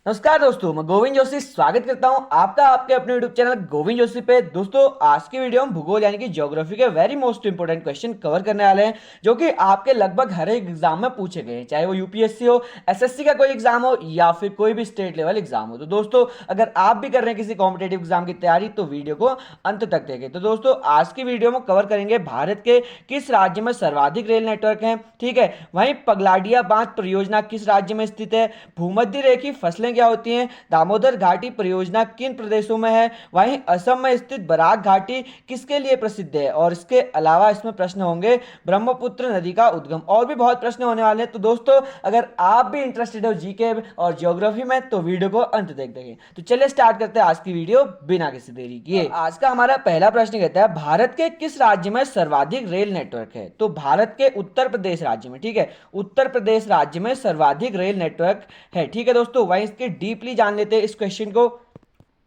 नमस्कार दोस्तों, मैं गोविंद जोशी स्वागत करता हूं आपका आपके अपने यूट्यूब चैनल गोविंद जोशी पे। दोस्तों, आज की वीडियो हम भूगोल यानी कि ज्योग्राफी के very most important question cover करने वाले हैं, जो कि आपके लगभग हर एक एग्जाम में पूछे गए हैं, चाहे वो यूपीएससी हो, एसएससी का कोई एग्जाम हो या फिर कोई भी स्टेट लेवल एग्जाम हो। तो दोस्तों, अगर आप भी कर रहे हैं किसी कॉम्पिटेटिव एग्जाम की तैयारी तो वीडियो को अंत तक देखें। तो दोस्तों, आज की वीडियो में कवर करेंगे भारत के किस राज्य में सर्वाधिक रेल नेटवर्क है, ठीक है। वहीं पगलाडिया बांध परियोजना किस राज्य में स्थित है, भूमध्य रेखी फसलें क्या होती हैं, दामोदर घाटी परियोजना किन प्रदेशों में है, वहीं असम में स्थित बराक घाटी किसके लिए प्रसिद्ध है। और इसके अलावा इसमें प्रश्न होंगे ब्रह्मपुत्र नदी का उद्गम, और भी बहुत प्रश्न होने वाले हैं। तो दोस्तों, अगर आप भी इंटरेस्टेड हो जीके और ज्योग्राफी में तो वीडियो को अंत तक देखें। तो चलिए स्टार्ट करते हैं आज की वीडियो बिना किसी देरी किए। तो आज का हमारा पहला प्रश्न कहता है, भारत के किस राज्य में सर्वाधिक रेल नेटवर्क है। तो भारत के उत्तर प्रदेश राज्य में, ठीक है, उत्तर प्रदेश राज्य में सर्वाधिक रेल नेटवर्क है, ठीक है दोस्तों। वहीं इसके डीपली जान लेते हैं इस क्वेश्चन को।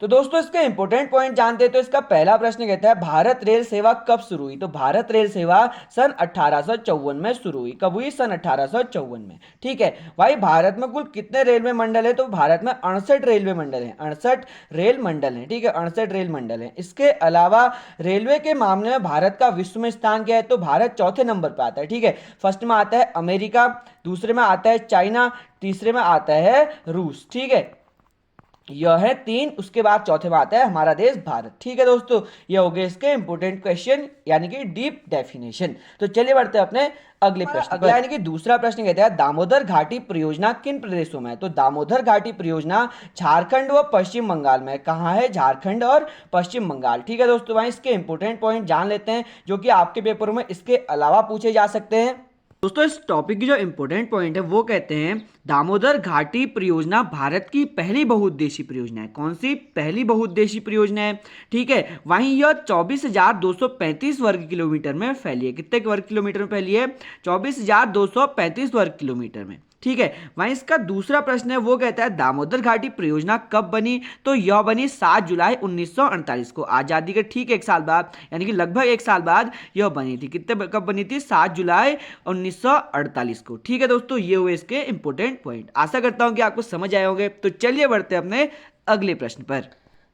तो दोस्तों, इसके इंपॉर्टेंट पॉइंट जानते हैं। तो इसका पहला प्रश्न कहता है, भारत रेल सेवा कब शुरू हुई। तो भारत रेल सेवा सन 1854 में शुरू हुई। कब हुई? सन 1854 में, ठीक है। भाई, भारत में कुल कितने रेलवे मंडल है। तो भारत में 68 रेलवे मंडल हैं, 68 रेल मंडल हैं, ठीक है, 68 रेल मंडल हैं। इसके अलावा रेलवे के मामले में भारत का विश्व में स्थान क्या है। तो भारत चौथे नंबर पर आता है, ठीक है। फर्स्ट में आता है अमेरिका, दूसरे में आता है चाइना, तीसरे में आता है रूस, ठीक है। यह है तीन। उसके बाद चौथे में आता है हमारा देश भारत, ठीक है दोस्तों। ये हो गए इसके इंपोर्टेंट क्वेश्चन यानी कि डीप डेफिनेशन। तो चलिए बढ़ते हैं अपने अगले प्रश्न अगला यानी कि दूसरा प्रश्न कहता है, दामोदर घाटी परियोजना किन प्रदेशों में है। तो दामोदर घाटी परियोजना झारखंड व पश्चिम बंगाल में। कहाँ है? झारखंड और पश्चिम बंगाल, ठीक है दोस्तों। वहीं इसके इंपोर्टेंट पॉइंट जान लेते हैं, जो कि आपके पेपरों में इसके अलावा पूछे जा सकते हैं। दोस्तों, इस टॉपिक की जो इंपॉर्टेंट पॉइंट है वो कहते हैं, दामोदर घाटी परियोजना भारत की पहली बहुउद्देशीय परियोजना है। कौन सी? पहली बहुउद्देशीय परियोजना है, ठीक है। वहीं यह 24,235 वर्ग किलोमीटर में फैली है। कितने वर्ग किलोमीटर में फैली है? 24,235 वर्ग किलोमीटर में, ठीक है। वहीं इसका दूसरा प्रश्न है वो कहता है, दामोदर घाटी परियोजना कब बनी। तो यह बनी 7 जुलाई 1948 को, आजादी के ठीक एक साल बाद, यानी कि लगभग एक साल बाद यह बनी थी। कितने कब बनी थी? 7 जुलाई 1948 को, ठीक है दोस्तों। ये हुए इसके इंपोर्टेंट पॉइंट। आशा करता हूं कि आपको समझ आए होंगे। तो चलिए बढ़ते हैं अपने अगले प्रश्न पर।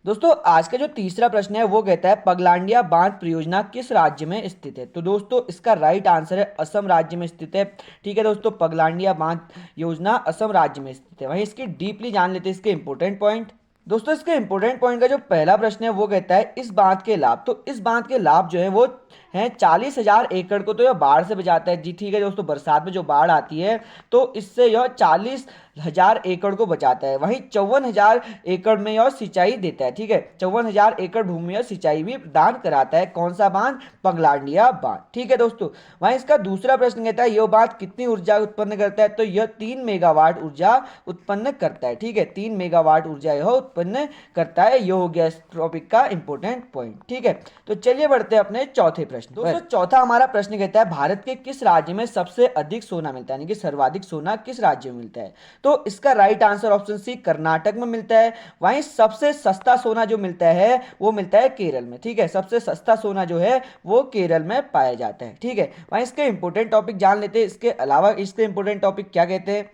दोस्तों, आज का जो तीसरा प्रश्न है वो कहता है, पगलांडिया बांध परियोजना किस राज्य में स्थित है। तो दोस्तों, इसका राइट आंसर है असम राज्य में स्थित है, ठीक है दोस्तों। पगलांडिया बांध योजना असम राज्य में स्थित है। वहीं इसकी डीपली जान लेते हैं इसके इंपोर्टेंट पॉइंट। दोस्तों, इसके इंपोर्टेंट पॉइंट का जो पहला प्रश्न है वो कहता है, इस बांध के लाभ। तो इस बांध के लाभ जो है वो हैं 40,000 एकड़ को तो यह बाढ़ से बचाता है जी, ठीक है दोस्तों। बरसात में जो बाढ़ आती है तो इससे यह 40,000 एकड़ को बचाता है। वहीं 54,000 एकड़ में यह सिंचाई देता है, ठीक है। 54,000 एकड़ भूमि में सिंचाई भी प्रदान कराता है। कौन सा बांध? पगलांडिया बांध, ठीक है दोस्तों। वहीं इसका दूसरा प्रश्न कहता है, यह बांध कितनी ऊर्जा उत्पन्न करता है। तो यह 3 मेगावाट ऊर्जा उत्पन्न करता है, ठीक है। 3 मेगावाट ऊर्जा यह उत्पन्न करता है। यह हो गया इस टॉपिक का इंपोर्टेंट पॉइंट, ठीक है। तो चलिए बढ़ते हैं अपने चौथे प्रश्न। दोस्तों, चौथा हमारा प्रश्न कहता है, भारत के किस राज्य में सबसे अधिक सोना मिलता है, यानी कि सर्वाधिक सोना किस राज्य में मिलता है। तो इसका right answer option C, Karnataka में मिलता है। वहीं सबसे सस्ता सोना जो मिलता है वो मिलता है केरल में, ठीक है। सबसे सस्ता सोना जो है वो केरल में पाया जाता है, ठीक है। वहीं इसके इंपोर्टेंट टॉपिक जान लेते हैं। इसके अलावा इसके इंपोर्टेंट टॉपिक क्या कहते हैं।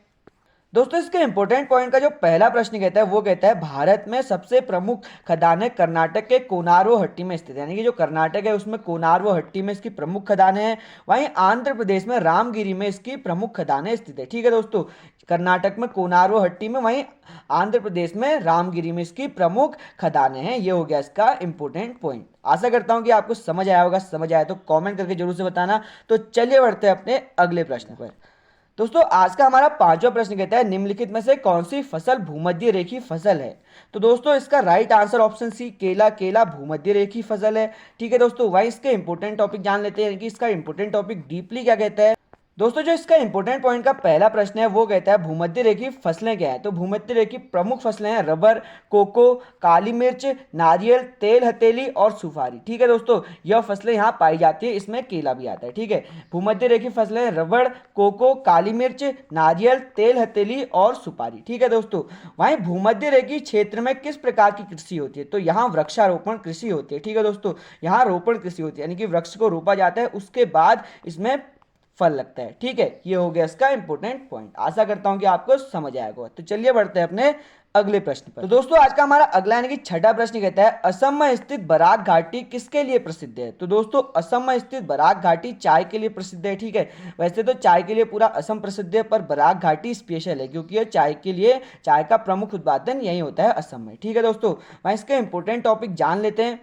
दोस्तों, इसके इंपोर्टेंट पॉइंट का जो पहला प्रश्न कहता है वो कहता है, भारत में सबसे प्रमुख खदानें कर्नाटक के कोनारो-हट्टी में स्थित है, यानी कि जो कर्नाटक है उसमें कोनारो-हट्टी में इसकी प्रमुख खदानें हैं। वहीं आंध्र प्रदेश में रामगिरी में इसकी प्रमुख खदानें स्थित है, ठीक है दोस्तों। कर्नाटक में कोनारो-हट्टी में, वहीं आंध्र प्रदेश में रामगिरी में इसकी प्रमुख खदानें हैं। ये हो गया इसका इंपोर्टेंट पॉइंट। आशा करता हूं कि आपको समझ आया होगा। समझ आया तो कॉमेंट करके जरूर से बताना। तो चलिए बढ़ते हैं अपने अगले प्रश्न पर। दोस्तों, आज का हमारा पांचवा प्रश्न कहता है, निम्नलिखित में से कौन सी फसल भूमध्य रेखी फसल है। तो दोस्तों, इसका राइट आंसर ऑप्शन सी, केला। केला भूमध्य रेखी फसल है, ठीक है दोस्तों। वही इसके इंपोर्टेंट टॉपिक जान लेते हैं कि इसका इंपोर्टेंट टॉपिक डीपली क्या कहता है। दोस्तों, जो इसका इंपोर्टेंट पॉइंट का पहला प्रश्न है वो कहता है, भूमध्य रेखी फसलें क्या है। तो भूमध्य रेखी प्रमुख फसलें हैं रबर, कोको, काली मिर्च, नारियल, तेल हथेली और सुपारी, ठीक है दोस्तों। यह फसलें यहाँ पाई जाती है। इसमें केला भी आता है, ठीक है। भूमध्य रेखी फसलें रबर, कोको, काली मिर्च, नारियल, तेल हथेली और सुपारी, ठीक है दोस्तों। वहीं भूमध्य रेखी क्षेत्र में किस प्रकार की कृषि होती है। तो यहाँ वृक्षारोपण कृषि होती है, ठीक है दोस्तों। यहाँ रोपण कृषि होती है, यानी कि वृक्ष को रोपा जाता है, उसके बाद इसमें फल लगता है, ठीक है। ये हो गया इसका इंपोर्टेंट पॉइंट। आशा करता हूं कि आपको समझ आएगा। तो चलिए बढ़ते हैं अपने अगले प्रश्न पर। तो दोस्तों आज का हमारा अगला यानी कि छठा प्रश्न कहता है असम में स्थित बराक घाटी किसके लिए प्रसिद्ध है। तो दोस्तों असम में स्थित बराक घाटी चाय के लिए प्रसिद्ध है। ठीक है, वैसे तो चाय के लिए पूरा असम प्रसिद्ध है, पर बराक घाटी स्पेशल है क्योंकि ये चाय के लिए, चाय का प्रमुख उत्पादन यही होता है असम में। ठीक है दोस्तों, वहाँ इसके इंपॉर्टेंट टॉपिक जान लेते हैं।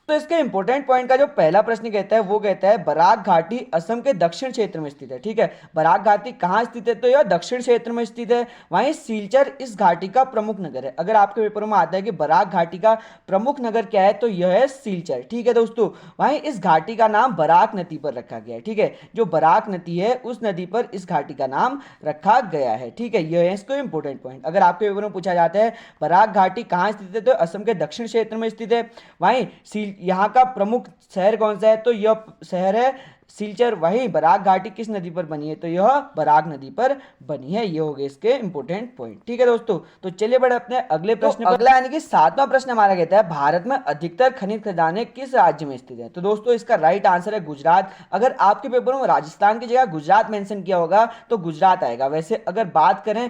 तो इसके इंपॉर्टेंट पॉइंट का जो पहला प्रश्न कहता है वो कहता है बराक घाटी असम के दक्षिण क्षेत्र में स्थित है। ठीक है, बराक घाटी कहाँ स्थित है, तो यह दक्षिण क्षेत्र में स्थित है। वहीं सिलचर इस घाटी का प्रमुख नगर है। अगर आपके पेपर में आता है कि बराक घाटी का प्रमुख नगर क्या है, तो यह है सिलचर। ठीक है दोस्तों, वहीं इस घाटी का नाम बराक नदी पर रखा गया है। ठीक है, जो बराक नदी है उस नदी पर इस घाटी का नाम रखा गया है। ठीक है, यह है इसको इंपॉर्टेंट पॉइंट। अगर आपके पेपर में पूछा जाता है बराक घाटी कहाँ स्थित है, तो असम के दक्षिण क्षेत्र में स्थित है। वहीं यहाँ का प्रमुख शहर कौन सा है, तो यह शहर है सिलचर। वही बराक घाटी किस नदी पर बनी है, तो यह बराक नदी पर बनी है। ये हो गए इसके इंपॉर्टेंट पॉइंट। ठीक है दोस्तों, तो चलिए बढ़े अपने अगले प्रश्न पर। अगला यानी कि सातवां प्रश्न हमारा कहता है भारत में अधिकतर खनिज खदानें किस राज्य में स्थित है। तो दोस्तों इसका राइट आंसर है गुजरात। अगर आपके पेपर में राजस्थान की जगह गुजरात मेंशन किया होगा तो गुजरात आएगा। वैसे अगर बात करें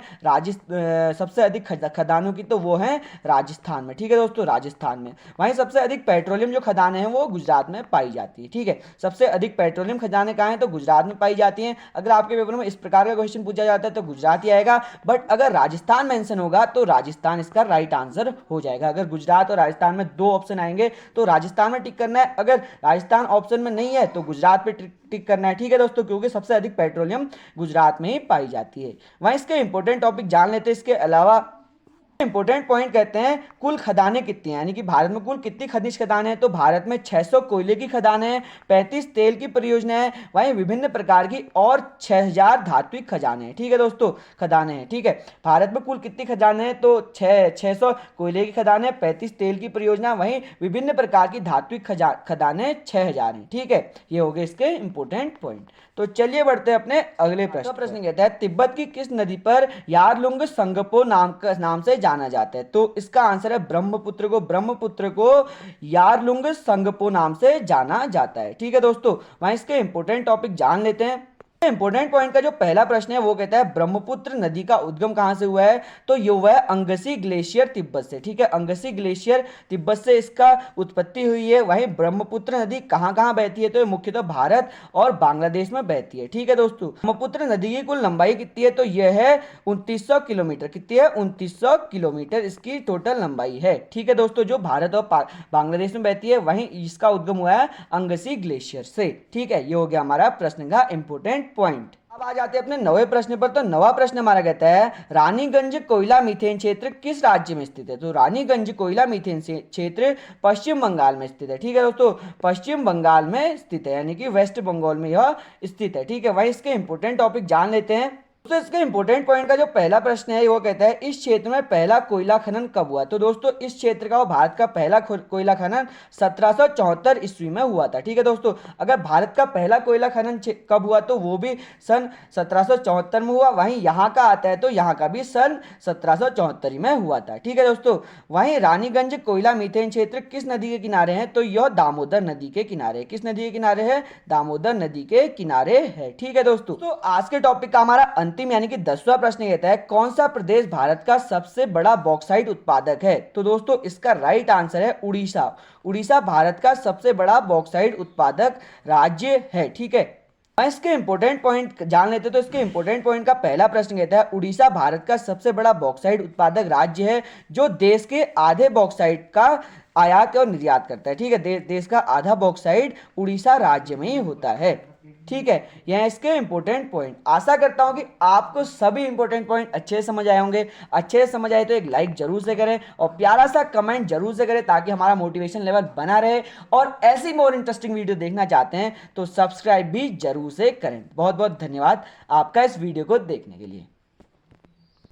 सबसे अधिक खदानों की, तो वो है राजस्थान में। ठीक है दोस्तों, राजस्थान में। वहीं सबसे अधिक पेट्रोलियम जो खदानें हैं वो गुजरात में पाई जाती है। ठीक है, सबसे अधिक पेट्रोलियम खजाने कहाँ हैं, तो गुजरात में पाई जाती हैं। अगर आपके पेपर में इस प्रकार का क्वेश्चन पूछा जाता है तो गुजरात ही आएगा, बट अगर राजस्थान मेंशन होगा तो राजस्थान इसका राइट आंसर हो जाएगा। अगर गुजरात और राजस्थान में दो ऑप्शन आएंगे तो राजस्थान में टिक करना है, अगर राजस्थान ऑप्शन में नहीं है तो गुजरात पे टिक करना है। ठीक है दोस्तों, क्योंकि सबसे अधिक पेट्रोलियम गुजरात में ही पाई जाती है। वहीं इसके इंपॉर्टेंट टॉपिक जान लेते हैं। इसके अलावा इंपॉर्टेंट पॉइंट कहते हैं कुल खदानें कितनी हैं, यानी कि भारत में कुल कितनी खनिज खदानें हैं। तो भारत में 600 कोयले की खदानें हैं, 35 तेल की परियोजनाएं हैं, वहीं विभिन्न प्रकार की और 6000 धात्विक खजाने हैं। ठीक है दोस्तों, खदानें हैं। ठीक है, भारत में कुल कितनी खदानें हैं, तो 600 कोयले की खदानें, 35 तेल की परियोजना, वहीं विभिन्न प्रकार की धात्विक खदानें 6000 हैं। ठीक है, ये हो गए इसके इंपॉर्टेंट पॉइंट। तो चलिए बढ़ते हैं अपने अगले प्रश्न। प्रश्न कहता है तिब्बत की किस नदी पर यारलुंग संगपो नाम से जाना जाता है। तो इसका आंसर है ब्रह्मपुत्र को। ब्रह्मपुत्र को यारलुंग संगपो नाम से जाना जाता है। ठीक है दोस्तों, वहां इसके इंपॉर्टेंट टॉपिक जान लेते हैं। इंपॉर्टेंट पॉइंट का जो पहला प्रश्न है वो कहता है ब्रह्मपुत्र नदी का उद्गम कहां से हुआ है, तो ये हुआ है अंगसी ग्लेशियर तिब्बत से। ठीक है, अंगसी ग्लेशियर तिब्बत से इसका उत्पत्ति हुई है। वहीं ब्रह्मपुत्र नदी कहां कहां बहती है, तो ये मुख्यतः भारत और बांग्लादेश में बहती है। ठीक है दोस्तों, ब्रह्मपुत्र नदी की कुल लंबाई कितनी है, तो यह है 2900 किलोमीटर। कितनी है, 2900 किलोमीटर इसकी टोटल लंबाई है। ठीक है दोस्तों, जो भारत और बांग्लादेश में बहती है, वहीं इसका उद्गम हुआ है अंगसी ग्लेशियर से। ठीक है, ये हो गया हमारा प्रश्न का इंपॉर्टेंट पॉइंट। अब आ जाते हैं अपने नवे प्रश्न पर। तो नवा प्रश्न हमारा कहता है रानीगंज कोयला मीथेन क्षेत्र किस राज्य में स्थित है। तो रानीगंज कोयला मीथेन क्षेत्र पश्चिम बंगाल में स्थित है। ठीक है दोस्तों, पश्चिम बंगाल में स्थित है, यानी कि वेस्ट बंगाल में यह स्थित है। ठीक है, वहीं इसके इंपॉर्टेंट टॉपिक जान लेते हैं। तो इसके इंपॉर्टेंट पॉइंट का जो पहला प्रश्न है वो कहता है इस क्षेत्र में पहला कोयला खनन कब हुआ। तो दोस्तों इस क्षेत्र का, भारत का पहला कोयला खनन 1774 ईस्वी में हुआ था। ठीक है दोस्तों, अगर भारत का पहला कोयला खनन कब हुआ, तो वो भी सन 1774 में हुआ। वहीं यहाँ का आता है तो यहाँ का भी सन 1774 में हुआ था। ठीक है दोस्तों, वहीं रानीगंज कोयला मीथेन क्षेत्र किस नदी के किनारे है, तो यह दामोदर नदी के किनारे। किस नदी के किनारे है, दामोदर नदी के किनारे है। ठीक है दोस्तों, तो आज के टॉपिक का हमारा अंतिम यानी कि 10वां प्रश्न कहता है कौन सा प्रदेश भारत का सबसे बड़ा बॉक्साइट उत्पादक है। तो दोस्तों इसका राइट आंसर है उड़ीसा। उड़ीसा भारत का सबसे बड़ा बॉक्साइट उत्पादक राज्य है। ठीक है, इसके इंपॉर्टेंट पॉइंट जान लेते हैं। तो इसके इंपॉर्टेंट पॉइंट का पहला प्रश्न कहता है उड़ीसा भारत का सबसे बड़ा बॉक्साइट उत्पादक राज्य है जो देश के आधे बॉक्साइट का आयात और निर्यात करता है। ठीक है, देश का आधा बॉक्साइट उड़ीसा राज्य में ही होता है। ठीक है, यह इसके इंपॉर्टेंट पॉइंट। आशा करता हूं कि आपको सभी इंपॉर्टेंट पॉइंट अच्छे से समझ आए होंगे। अच्छे से समझ आए तो एक लाइक जरूर से करें और प्यारा सा कमेंट जरूर से करें ताकि हमारा मोटिवेशन लेवल बना रहे। और ऐसी मोर इंटरेस्टिंग वीडियो देखना चाहते हैं तो सब्सक्राइब भी जरूर से करें। बहुत बहुत धन्यवाद आपका इस वीडियो को देखने के लिए।